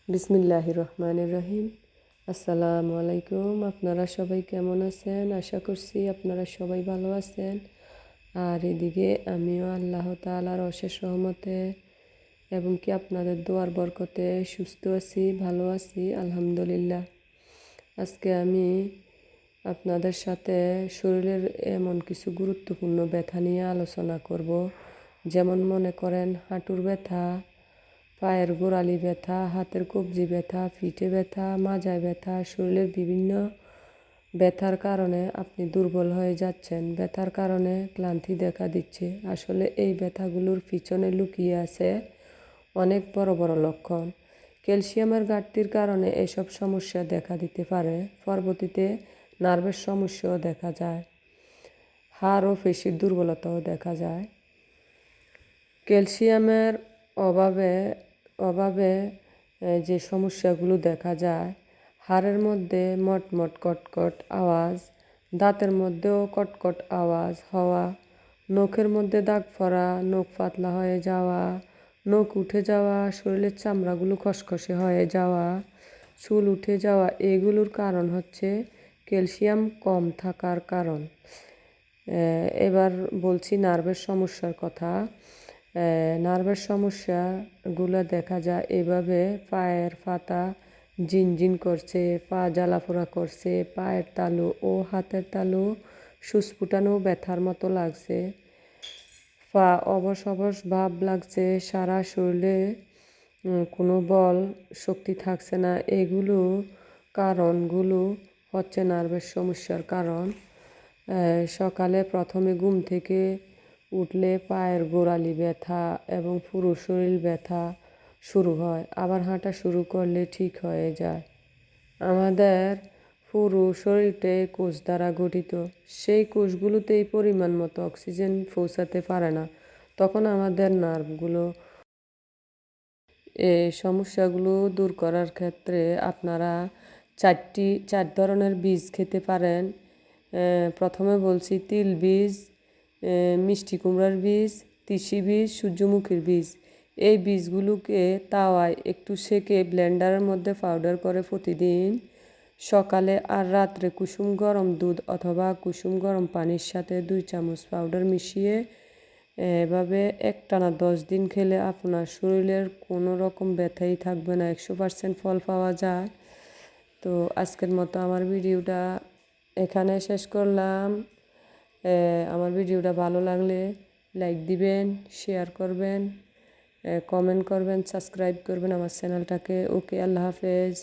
বিসমিল্লাহির রহমানির রহিম। আসসালামু আলাইকুম। আপনারা সবাই কেমন আছেন? আশা করছি আপনারা সবাই ভালো আছেন। আর এদিকে আমিও আল্লাহ তাআলার অশেষ রহমতে এবং কি আপনাদের দোয়ার বরকতে সুস্থ আছি, ভালো আছি, আলহামদুলিল্লাহ। আজকে আমি আপনাদের সাথে শরীরের এমন কিছু গুরুত্বপূর্ণ ব্যথা নিয়ে আলোচনা করব। যেমন মনে করেন হাঁটুর ব্যথা, পায়ের গোড়ালি ব্যথা, হাতের কবজি ব্যথা, পিঠে ব্যথা, মাজায় ব্যথা, শরীরের বিভিন্ন ব্যথার কারণে আপনি দুর্বল হয়ে যাচ্ছেন, ব্যথার কারণে ক্লান্তি দেখা দিচ্ছে। আসলে এই ব্যথাগুলোর পিছনে লুকিয়ে আছে অনেক বড় বড় লক্ষণ। ক্যালসিয়ামের ঘাটতির কারণে এসব সমস্যা দেখা দিতে পারে। পরবর্তীতে নার্ভের সমস্যাও দেখা যায়, হাড় ও পেশির দুর্বলতাও দেখা যায়। ক্যালসিয়ামের অভাবে অভাবে যে সমস্যাগুলো দেখা যায়, হাড়ের মধ্যে মটমট কটকট আওয়াজ, দাঁতের মধ্যেও কটকট আওয়াজ হওয়া, নখের মধ্যে দাগ পড়া, নখ পাতলা হয়ে যাওয়া, নখ উঠে যাওয়া, শরীরের চামড়াগুলো খসখসে হয়ে যাওয়া, চুল উঠে যাওয়া, এগুলোর কারণ হচ্ছে ক্যালসিয়াম কম থাকার কারণ। এবার বলছি নার্ভের সমস্যার কথা। নার্ভের সমস্যাগুলো দেখা যায় এভাবে: পায়ের পাতা ঝিনঝিন করছে, পা জ্বালাপোড়া করছে, পায়ের তালু ও হাতের তালু সুচফুটানো ব্যথার মতো লাগছে, পা অবশ অবশ ভাব লাগছে, সারা শরীরে কোনো বল শক্তি থাকছে না। কারণগুলো হচ্ছে নার্ভের সমস্যার কারণ। সকালে প্রথমে ঘুম থেকে উঠলে পায়ের গোড়ালি ব্যথা এবং পুরো শরীর ব্যথা শুরু হয়, আবার হাঁটা শুরু করলে ঠিক হয়ে যায়। আমাদের পুরো শরীরটাই কোষ দ্বারা গঠিত। সেই কোষগুলোতেই পরিমাণ মতো অক্সিজেন পৌঁছাতে পারে না, তখন আমাদের নার্ভগুলো। এই সমস্যাগুলো দূর করার ক্ষেত্রে আপনারা চার ধরনের বীজ খেতে পারেন। প্রথমে বলছি তিল বীজ, মিষ্টি কুমড়ার বীজ, তিসি বীজ, সূর্যমুখীর বীজ। এই বীজগুলোকে তাওয়ায় একটু সেকে ব্লেন্ডারের মধ্যে পাউডার করে প্রতিদিন সকালে আর রাত্রে কুসুম গরম দুধ অথবা কুসুম গরম পানির সাথে 2 চামচ পাউডার মিশিয়ে এভাবে একটানা 10 দিন খেলে আপনার শরীরের কোনো রকম ব্যথাই থাকবে না, 100% ফল পাওয়া যায়। তো আজকের মতো আমার ভিডিওটা এখানে শেষ করলাম। আমার ভিডিওটা ভালো লাগলে লাইক দিবেন, শেয়ার করবেন, কমেন্ট করবেন, সাবস্ক্রাইব করবেন আমার চ্যানেলটাকে। ওকে, আল্লাহ হাফেজ।